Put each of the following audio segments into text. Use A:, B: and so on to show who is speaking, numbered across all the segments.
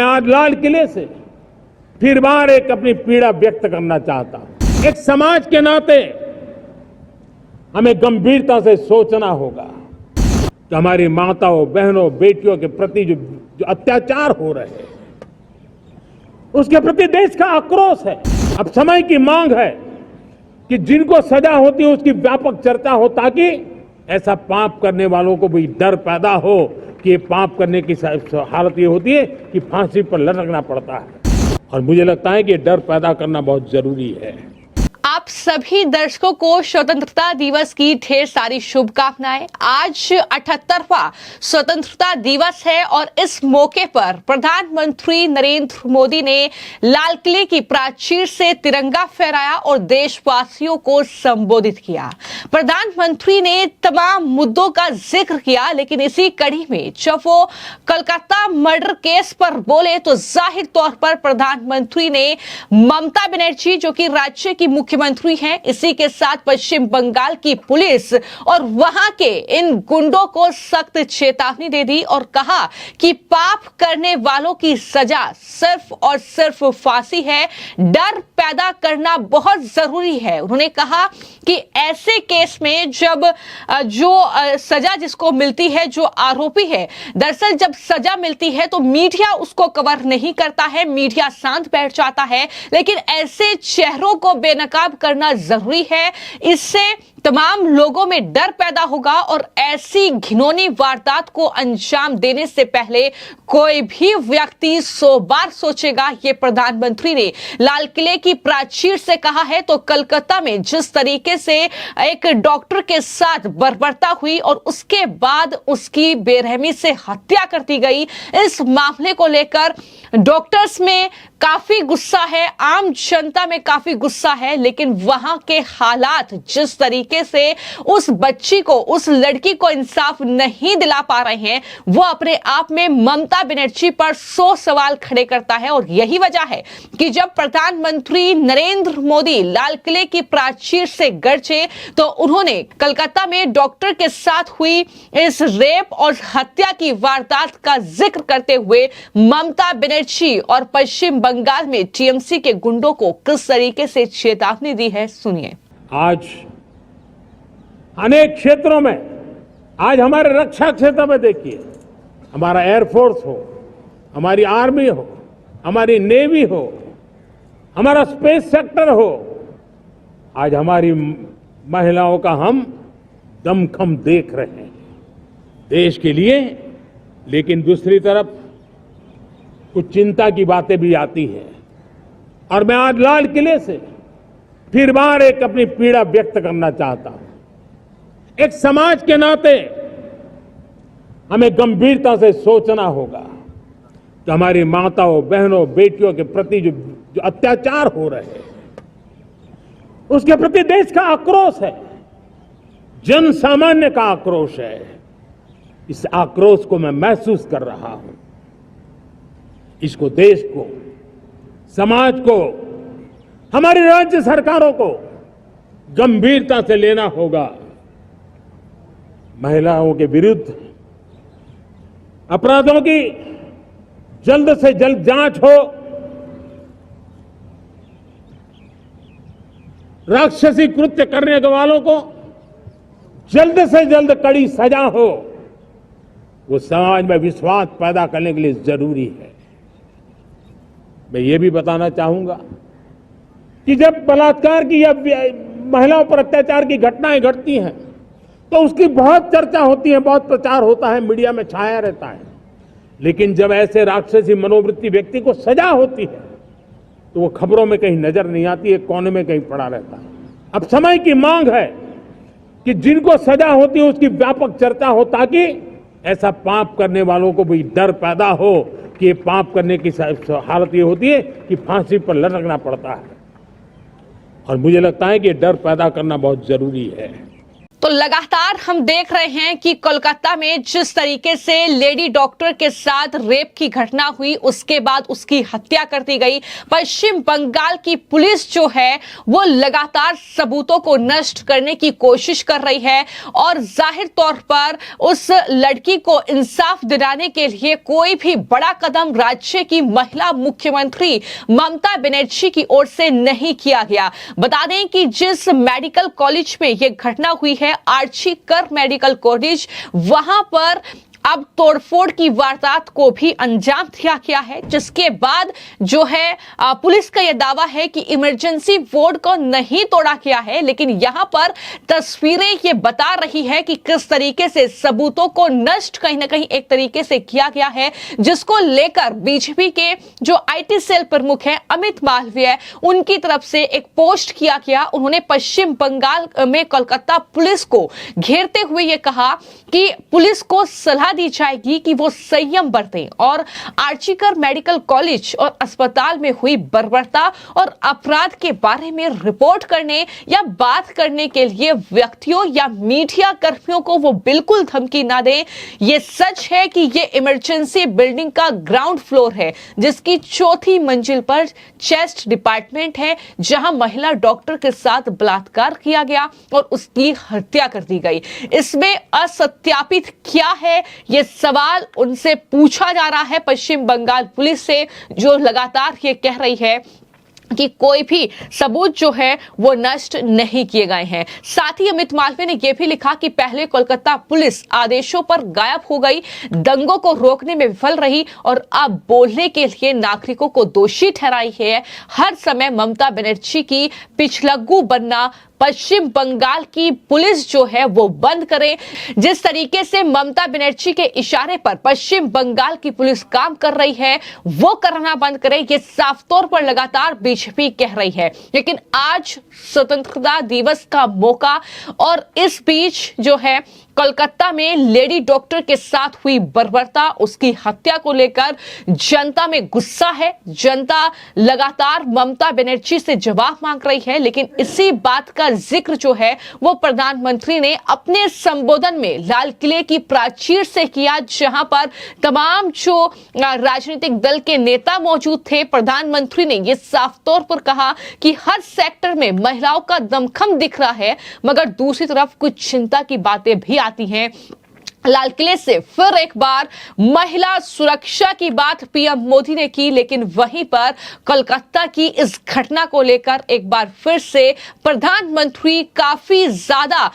A: मैं आज लाल किले से फिर बार एक अपनी पीड़ा व्यक्त करना चाहता हूं। एक समाज के नाते हमें गंभीरता से सोचना होगा कि हमारी माताओं, बहनों, बेटियों के प्रति जो अत्याचार हो रहे हैं, उसके प्रति देश का आक्रोश है। अब समय की मांग है कि जिनको सजा होती है उसकी व्यापक चर्चा हो, ताकि ऐसा पाप करने वालों को भी डर पैदा हो कि ये पाप करने की हालत ये होती है कि फांसी पर लटकना पड़ता है। और मुझे लगता है कि डर पैदा करना बहुत जरूरी है।
B: आप सभी दर्शकों को स्वतंत्रता दिवस की ढेर सारी शुभकामनाएं। आज 78वां स्वतंत्रता दिवस है और इस मौके पर प्रधानमंत्री नरेंद्र मोदी ने लाल किले की प्राचीर से तिरंगा फहराया और देशवासियों को संबोधित किया। प्रधानमंत्री ने तमाम मुद्दों का जिक्र किया, लेकिन इसी कड़ी में जब वो कोलकाता मर्डर केस पर बोले तो जाहिर तौर पर प्रधानमंत्री ने ममता बनर्जी, जो कि राज्य की मुख्यमंत्री हैं, इसी के साथ पश्चिम बंगाल की पुलिस और वहां के इन गुंडों को सख्त चेतावनी दे दी और कहा कि पाप करने वालों की सजा सिर्फ और सिर्फ फांसी है। डर पैदा करना बहुत जरूरी है। उन्होंने कहा कि ऐसे केस में जब जो सजा जिसको मिलती है, जो आरोपी है, दरअसल जब सजा मिलती है तो मीडिया उसको कवर नहीं करता है, मीडिया शांत बैठ जाता है, लेकिन ऐसे चेहरों को बेनकाब करना जरूरी है। इससे तमाम लोगों में डर पैदा होगा और ऐसी घिनौनी वारदात को अंजाम देने से पहले कोई भी व्यक्ति 100 बार सोचेगा। ये प्रधानमंत्री ने लाल किले की प्राचीर से कहा है। तो कलकत्ता में जिस तरीके से एक डॉक्टर के साथ बर्बरता हुई और उसके बाद उसकी बेरहमी से हत्या कर दी गई, इस मामले को लेकर डॉक्टर्स में काफी गुस्सा है, आम जनता में काफी गुस्सा है, लेकिन वहां के हालात जिस तरीके से उस बच्ची को, उस लड़की को इंसाफ नहीं दिला पा रहे हैं, वो अपने आप में ममता बनर्जी पर 100 सवाल खड़े करता है। और यही वजह है कि जब प्रधानमंत्री नरेंद्र मोदी लाल किले की प्राचीर से गरजे तो उन्होंने कलकत्ता में डॉक्टर के साथ हुई इस रेप और हत्या की वारदात का जिक्र करते हुए ममता बनर्जी और पश्चिम बंगाल में टीएमसी के गुंडों को किस तरीके से चेतावनी दी है, सुनिए।
A: आज अनेक क्षेत्रों में, आज हमारे रक्षा क्षेत्र में देखिए, हमारा एयरफोर्स हो, हमारी आर्मी हो, हमारी नेवी हो, हमारा स्पेस सेक्टर हो, आज हमारी महिलाओं का हम दमखम देख रहे हैं देश के लिए। लेकिन दूसरी तरफ कुछ चिंता की बातें भी आती है। और मैं आज लाल किले से फिर बार एक अपनी पीड़ा व्यक्त करना चाहता हूं। एक समाज के नाते हमें गंभीरता से सोचना होगा कि हमारी माताओं, बहनों, बेटियों के प्रति जो अत्याचार हो रहे हैं, उसके प्रति देश का आक्रोश है, जन सामान्य का आक्रोश है। इस आक्रोश को मैं महसूस कर रहा हूं। इसको देश को, समाज को, हमारी राज्य सरकारों को गंभीरता से लेना होगा। महिलाओं के विरुद्ध अपराधों की जल्द से जल्द जांच हो, राक्षसी कृत्य करने वालों को जल्द से जल्द कड़ी सजा हो, वो समाज में विश्वास पैदा करने के लिए जरूरी है। मैं ये भी बताना चाहूंगा कि जब बलात्कार की या महिलाओं पर अत्याचार की घटनाएं घटती हैं तो उसकी बहुत चर्चा होती है, बहुत प्रचार होता है, मीडिया में छाया रहता है। लेकिन जब ऐसे राक्षसी मनोवृत्ति व्यक्ति को सजा होती है तो वो खबरों में कहीं नजर नहीं आती है, कोने में कहीं पड़ा रहता है। अब समय की मांग है कि जिनको सजा होती है उसकी व्यापक चर्चा हो, ताकि ऐसा पाप करने वालों को भी डर पैदा हो कि ये पाप करने की हालत ये होती है कि फांसी पर लटकना पड़ता है। और मुझे लगता है कि डर पैदा करना बहुत जरूरी है।
B: तो लगातार हम देख रहे हैं कि कोलकाता में जिस तरीके से लेडी डॉक्टर के साथ रेप की घटना हुई, उसके बाद उसकी हत्या कर दी गई। पश्चिम बंगाल की पुलिस जो है वो लगातार सबूतों को नष्ट करने की कोशिश कर रही है और जाहिर तौर पर उस लड़की को इंसाफ दिलाने के लिए कोई भी बड़ा कदम राज्य की महिला मुख्यमंत्री ममता बनर्जी की ओर से नहीं किया गया। बता दें कि जिस मेडिकल कॉलेज में यह घटना हुई है, आर्ची कर मेडिकल कॉलेज, वहां पर अब तोड़फोड़ की वारदात को भी अंजाम दिया गया है, जिसके बाद जो है पुलिस का यह दावा है कि इमरजेंसी वार्ड को नहीं तोड़ा गया है, लेकिन यहां पर तस्वीरें ये बता रही है कि किस तरीके से सबूतों को नष्ट कहीं ना कहीं एक तरीके से किया गया है, जिसको लेकर बीजेपी के जो आईटी सेल प्रमुख हैं अमित मालवीय, उनकी तरफ से एक पोस्ट किया गया। उन्होंने पश्चिम बंगाल में कोलकाता पुलिस को घेरते हुए यह कहा कि पुलिस को सलाह दी जाएगी कि वो संयम बरतें और आर्चीकर मेडिकल कॉलेज और अस्पताल में हुई बर्बरता और अपराध के बारे में रिपोर्ट करने या बात करने के लिए व्यक्तियों या मीडिया कर्मियों को वो बिल्कुल धमकी ना दें। ये सच है कि ये इमरजेंसी बिल्डिंग का ग्राउंड फ्लोर है, जिसकी 4थी मंजिल पर चेस्ट डिपार्टमेंट है, जहां महिला डॉक्टर के साथ बलात्कार किया गया और उसकी हत्या कर दी गई। इसमें असत्यापित क्या है, ये सवाल उनसे पूछा जा रहा है पश्चिम बंगाल पुलिस से, जो लगातार ये कह रही है कि कोई भी सबूत जो है वो नष्ट नहीं किए गए हैं। साथ ही अमित मालवीय ने यह भी लिखा कि पहले कोलकाता पुलिस आदेशों पर गायब हो गई, दंगों को रोकने में विफल रही और अब बोलने के लिए नागरिकों को दोषी ठहराई है। हर समय ममता बनर्जी की पिछलग्गू बनना पश्चिम बंगाल की पुलिस जो है वो बंद करे। जिस तरीके से ममता बनर्जी के इशारे पर पश्चिम बंगाल की पुलिस काम कर रही है, वो करना बंद करे, ये साफ तौर पर लगातार बीजेपी कह रही है। लेकिन आज स्वतंत्रता दिवस का मौका और इस बीच जो है कोलकाता में लेडी डॉक्टर के साथ हुई बर्बरता, उसकी हत्या को लेकर जनता में गुस्सा है। जनता लगातार ममता बनर्जी से जवाब मांग रही है, लेकिन इसी बात का जिक्र जो है वो प्रधानमंत्री ने अपने संबोधन में लाल किले की प्राचीर से किया, जहां पर तमाम जो राजनीतिक दल के नेता मौजूद थे। प्रधानमंत्री ने यह साफ तौर पर कहा कि हर सेक्टर में महिलाओं का दमखम दिख रहा है, मगर दूसरी तरफ कुछ चिंता की बातें भी आती हैं। लाल किले से फिर एक बार महिला सुरक्षा की बात पीएम मोदी ने की, लेकिन वहीं पर कोलकाता की इस घटना को लेकर एक बार फिर से प्रधानमंत्री काफी ज्यादा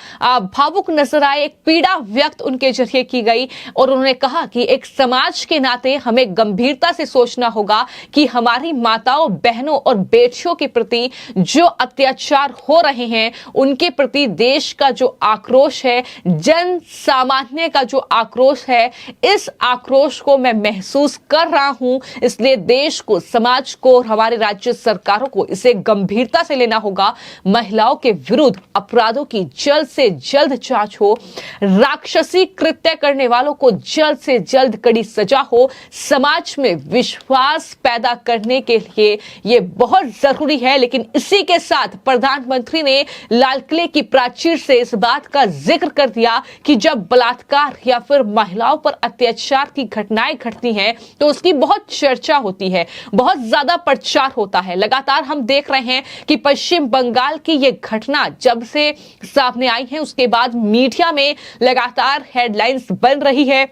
B: भावुक नजर आए। एक पीड़ा व्यक्त उनके जरिए की गई और उन्होंने कहा कि एक समाज के नाते हमें गंभीरता से सोचना होगा कि हमारी माताओं, बहनों और बेटियों के प्रति जो अत्याचार हो रहे हैं, उनके प्रति देश का जो आक्रोश है, जन सामान्य का जो आक्रोश है, इस आक्रोश को मैं महसूस कर रहा हूं। इसलिए देश को, समाज को और हमारे राज्य सरकारों को इसे गंभीरता से लेना होगा। महिलाओं के विरुद्ध अपराधों की जल्द से जल्द जांच हो, राक्षसी कृत्य करने वालों को जल्द से जल्द कड़ी सजा हो। समाज में विश्वास पैदा करने के लिए यह बहुत जरूरी है। लेकिन इसी के साथ प्रधानमंत्री ने लाल किले की प्राचीर से इस बात का जिक्र कर दिया कि जब बलात्कार या फिर महिलाओं पर अत्याचार की घटनाएं घटती हैं तो उसकी बहुत चर्चा होती है, बहुत ज्यादा प्रचार होता है। लगातार हम देख रहे हैं कि पश्चिम बंगाल की यह घटना जब से सामने आई है, उसके बाद मीडिया में लगातार हेडलाइंस बन रही है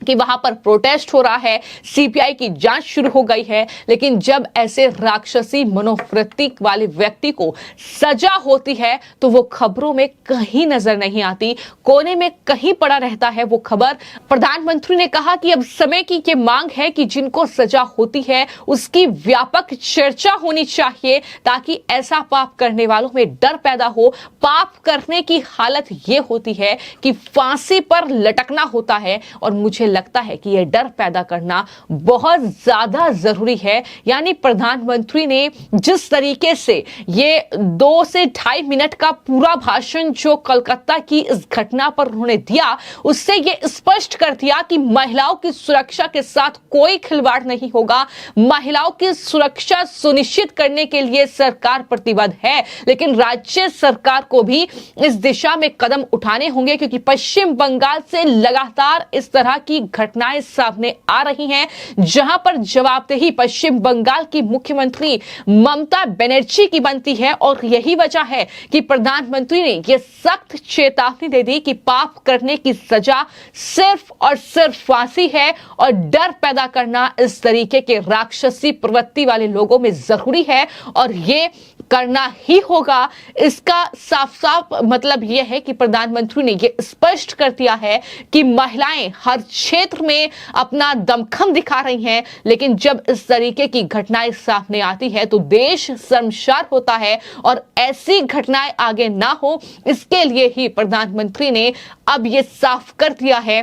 B: कि वहां पर प्रोटेस्ट हो रहा है, सीबीआई की जांच शुरू हो गई है। लेकिन जब ऐसे राक्षसी मनोवृत्ति वाले व्यक्ति को सजा होती है तो वो खबरों में कहीं नजर नहीं आती, कोने में कहीं पड़ा रहता है वो खबर। प्रधानमंत्री ने कहा कि अब समय की ये मांग है कि जिनको सजा होती है उसकी व्यापक चर्चा होनी चाहिए, ताकि ऐसा पाप करने वालों में डर पैदा हो। पाप करने की हालत ये होती है कि फांसी पर लटकना होता है और मुझे लगता है कि यह डर पैदा करना बहुत ज्यादा जरूरी है। यानी प्रधानमंत्री ने जिस तरीके से ये 2 से 2.5 मिनट का पूरा भाषण जो कोलकाता की इस घटना पर उन्होंने दिया, उससे ये स्पष्ट कर दिया कि महिलाओं की सुरक्षा के साथ कोई खिलवाड़ नहीं होगा। महिलाओं की सुरक्षा सुनिश्चित करने के लिए सरकार प्रतिबद्ध है, लेकिन राज्य सरकार को भी इस दिशा में कदम उठाने होंगे, क्योंकि पश्चिम बंगाल से लगातार इस तरह की घटनाएं सामने आ रही हैं, जहां पर जवाबदेही पश्चिम बंगाल की मुख्यमंत्री ममता बनर्जी की बनती है। और यही वजह है कि प्रधानमंत्री ने यह सख्त चेतावनी दे दी कि पाप करने की सजा सिर्फ और सिर्फ फांसी है, और डर पैदा करना इस तरीके के राक्षसी प्रवृत्ति वाले लोगों में जरूरी है, और ये करना ही होगा। इसका साफ साफ मतलब यह है कि प्रधानमंत्री ने यह स्पष्ट कर दिया है कि महिलाएं हर क्षेत्र में अपना दमखम दिखा रही हैं, लेकिन जब इस तरीके की घटनाएं सामने आती है तो देश शर्मसार होता है, और ऐसी घटनाएं आगे ना हो इसके लिए ही प्रधानमंत्री ने अब यह साफ कर दिया है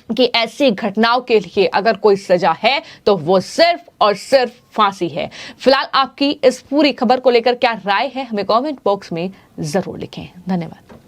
B: कि ऐसी घटनाओं के लिए अगर कोई सजा है तो वो सिर्फ और सिर्फ फांसी है। फिलहाल आपकी इस पूरी खबर को लेकर क्या राय है, हमें कमेंट बॉक्स में जरूर लिखें। धन्यवाद।